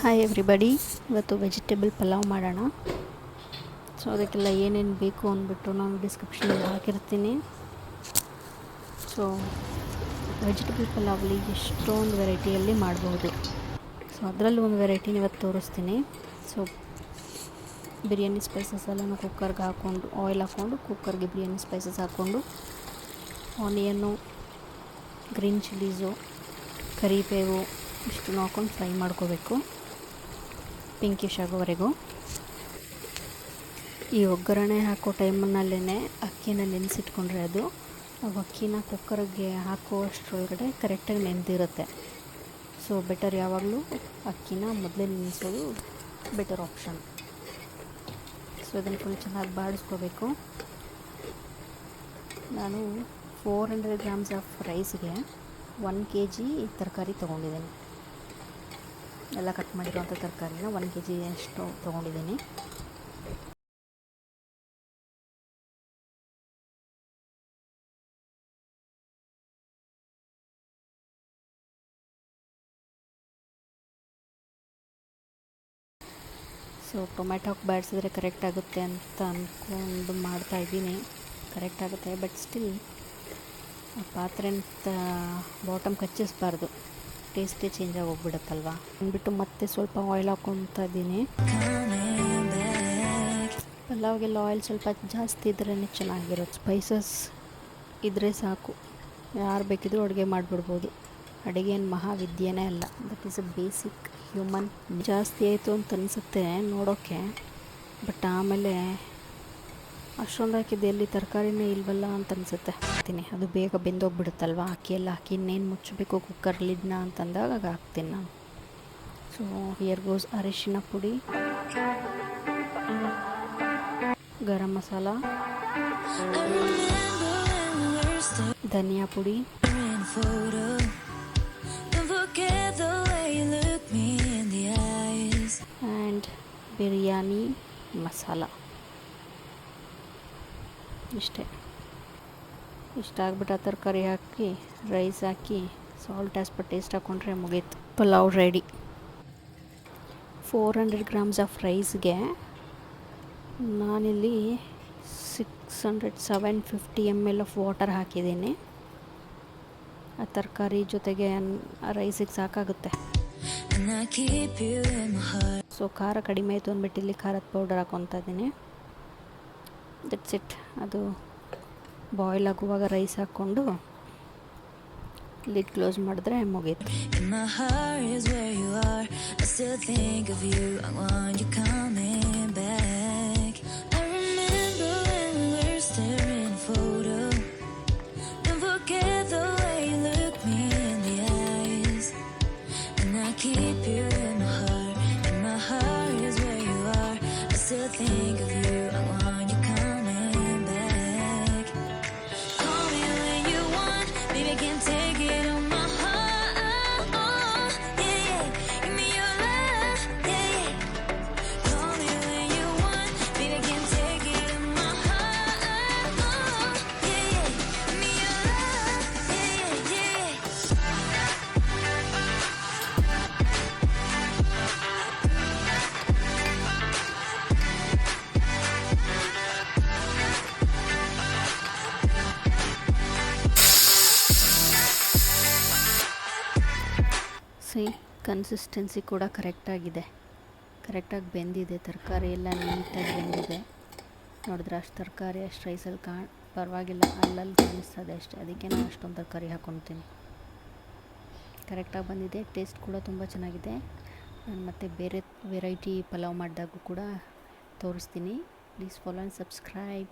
Hi everybody, ಇವತ್ತು vegetable pulao ಮಾಡೋಣ. So ಅದಕ್ಕೆಲ್ಲ ಏನೇನು ಬೇಕು ಅಂದ್ಬಿಟ್ಟು ನಾನು ಡಿಸ್ಕ್ರಿಪ್ಷನಲ್ಲಿ ಹಾಕಿರ್ತೀನಿ. ಸೊ ವೆಜಿಟೇಬಲ್ ಪಲಾವಲ್ಲಿ ಎಷ್ಟೊಂದು ವೆರೈಟಿಯಲ್ಲಿ ಮಾಡ್ಬೋದು. ಸೊ ಅದರಲ್ಲೂ ಒಂದು ವೆರೈಟಿನ ಇವತ್ತು ತೋರಿಸ್ತೀನಿ. ಸೊ ಬಿರಿಯಾನಿ ಸ್ಪೈಸಸ್ ಎಲ್ಲನೂ ಕುಕ್ಕರ್ಗೆ ಹಾಕ್ಕೊಂಡು ಆಯಿಲ್ ಹಾಕ್ಕೊಂಡು ಕುಕ್ಕರ್ಗೆ ಬಿರಿಯಾನಿ ಸ್ಪೈಸಸ್ ಹಾಕ್ಕೊಂಡು ಆನಿಯನ್ನು, ಗ್ರೀನ್ ಚಿಲ್ಲೀಸು, ಕರಿಬೇವು ಇಷ್ಟನ್ನು ಹಾಕ್ಕೊಂಡು ಫ್ರೈ ಮಾಡ್ಕೋಬೇಕು ಪಿಂಕಿಶ್ ಆಗೋವರೆಗೂ. ಈ ಒಗ್ಗರಣೆ ಹಾಕೋ ಟೈಮಲ್ಲೇ ಅಕ್ಕಿನ ನೆನೆಸಿಟ್ಕೊಂಡ್ರೆ ಅದು ಅಕ್ಕಿನ ಕುಕ್ಕರ್ಗೆ ಹಾಕುವಷ್ಟರೊಳಗಡೆ ಕರೆಕ್ಟಾಗಿ ನೆನೆದಿರುತ್ತೆ. ಸೊ ಬೆಟರ್ ಯಾವಾಗಲೂ ಅಕ್ಕಿನ ಮೊದಲೇ ನೆನೆಸೋದು ಬೆಟರ್ ಆಪ್ಷನ್. ಸೊ ಇದನ್ನು ಫುಲ್ ಚೆನ್ನಾಗಿ ಬಾಡಿಸ್ಕೋಬೇಕು. ನಾನು 400 ಗ್ರಾಮ್ಸ್ ಆಫ್ ರೈಸ್ಗೆ 1 kg ತರಕಾರಿ ತೊಗೊಂಡಿದ್ದೀನಿ. ಎಲ್ಲ ಕಟ್ ಮಾಡಿರುವಂಥ ತರಕಾರಿನ 1 kg ಅಷ್ಟು ತೊಗೊಂಡಿದ್ದೀನಿ. ಸೊ ಟೊಮೆಟೊ ಬಾಡಿಸಿದ್ರೆ ಕರೆಕ್ಟ್ ಆಗುತ್ತೆ ಅಂತ ಅಂದ್ಕೊಂಡು ಮಾಡ್ತಾಯಿದ್ದೀನಿ. ಕರೆಕ್ಟ್ ಆಗುತ್ತೆ, ಬಟ್ ಸ್ಟಿಲ್ ಪಾತ್ರೆ ಅಂತ ಬಾಟಮ್ ಕಚ್ಚಿಸ್ಬಾರ್ದು, ಟೇಸ್ಟೇ ಚೇಂಜ್ ಆಗಿ ಹೋಗ್ಬಿಡುತ್ತಲ್ವ ಅಂದ್ಬಿಟ್ಟು ಮತ್ತೆ ಸ್ವಲ್ಪ ಆಯಿಲ್ ಹಾಕ್ಕೊತಾ ಇದ್ದೀನಿ. ಪಲಾವ್ಗೆಲ್ಲ ಆಯಿಲ್ ಸ್ವಲ್ಪ ಜಾಸ್ತಿ ಇದ್ರೇ ಚೆನ್ನಾಗಿರುತ್ತೆ. ಸ್ಪೈಸಸ್ ಇದ್ದರೆ ಸಾಕು, ಯಾರು ಬೇಕಿದ್ರೂ ಅಡುಗೆ ಮಾಡಿಬಿಡ್ಬೋದು. ಅಡುಗೆ ಏನು ಮಹಾವಿದ್ಯೆನೇ ಅಲ್ಲ, that is a basic human. ಜಾಸ್ತಿ ಆಯಿತು ಅಂತ ಅನಿಸುತ್ತೆ ನೋಡೋಕ್ಕೆ, ಬಟ್ ಆಮೇಲೆ ಅಷ್ಟೊಂದು ಹಾಕಿದ್ದು ಎಲ್ಲಿ ತರಕಾರಿನೇ ಇಲ್ವಲ್ಲ ಅಂತ ಅನಿಸುತ್ತೆ. ಹಾಕ್ತೀನಿ, ಅದು ಬೇಗ ಬೆಂದೋಗ್ಬಿಡುತ್ತಲ್ವ. ಅಕ್ಕಿ ಎಲ್ಲ ಹಾಕಿ ಇನ್ನೇನು ಮುಚ್ಚಬೇಕು ಕುಕ್ಕರ್ ಲಿಡ್ನ ಅಂತಂದಾಗ ಹಾಕ್ತೀನಿ ನಾನು. ಸೊ ಹಿಯರ್ ಗೋಸ್ ಅರಿಶಿನ ಪುಡಿ, ಗರಂ ಮಸಾಲ, ಧನಿಯಾ ಪುಡಿ, ಆ್ಯಂಡ್ ಬಿರಿಯಾನಿ ಮಸಾಲ. ಇಷ್ಟ ಆಗ್ಬಿಟ್ಟು ತರಕಾರಿ ಹಾಕಿ ರೈಸ್ ಹಾಕಿ ಸಾಲ್ಟ್ ಆ್ಯಸ್ ಪರ್ ಟೇಸ್ಟ್ ಹಾಕ್ಕೊಂಡ್ರೆ ಮುಗೀತು, ಪಲಾವ್ ರೆಡಿ. 400 ಗ್ರಾಮ್ಸ್ ಆಫ್ ರೈಸ್ಗೆ ನಾನಿಲ್ಲಿ 750 ml ಆಫ್ ವಾಟರ್ ಹಾಕಿದ್ದೀನಿ. ಆ ತರಕಾರಿ ಜೊತೆಗೆ ರೈಸಿಗೆ ಸಾಕಾಗುತ್ತೆ. ಸೊ ಖಾರ ಕಡಿಮೆ ಆಯಿತು ಅಂದ್ಬಿಟ್ಟು ಇಲ್ಲಿ ಖಾರದ ಪೌಡರ್ ಹಾಕ್ಕೊತಾ ಇದ್ದೀನಿ. That's it. ಅದು ಬಾಯ್ಲ್ ಆಗುವಾಗ ರೈಸ್ ಹಾಕ್ಕೊಂಡು ಲಿಡ್ ಕ್ಲೋಸ್ ಮಾಡಿದ್ರೆ ಮುಗೀತು. ಕನ್ಸಿಸ್ಟೆನ್ಸಿ ಕೂಡ ಕರೆಕ್ಟಾಗಿದೆ, ಕರೆಕ್ಟಾಗಿ ಬೆಂದಿದೆ. ತರಕಾರಿ ಎಲ್ಲ ನೀಟಾಗಿ ಬೆಂದಿದೆ. ನೋಡಿದ್ರೆ ಅಷ್ಟು ತರಕಾರಿ ಅಷ್ಟು ರೈಸಲ್ಲಿ ಪರವಾಗಿಲ್ಲ, ಅಲ್ಲಲ್ಲಿ ಕಾಣಿಸ್ತದೆ ಅಷ್ಟೇ. ಅದಕ್ಕೆ ನಾನು ಅಷ್ಟೊಂದು ತರಕಾರಿ ಹಾಕ್ಕೊತೀನಿ. ಕರೆಕ್ಟಾಗಿ ಬಂದಿದೆ. ಟೇಸ್ಟ್ ಕೂಡ ತುಂಬ ಚೆನ್ನಾಗಿದೆ. ನಾನು ಮತ್ತೆ ಬೇರೆ ವೆರೈಟಿ ಪಲಾವ್ ಮಾಡಿದಾಗೂ ಕೂಡ ತೋರಿಸ್ತೀನಿ. Please follow and subscribe.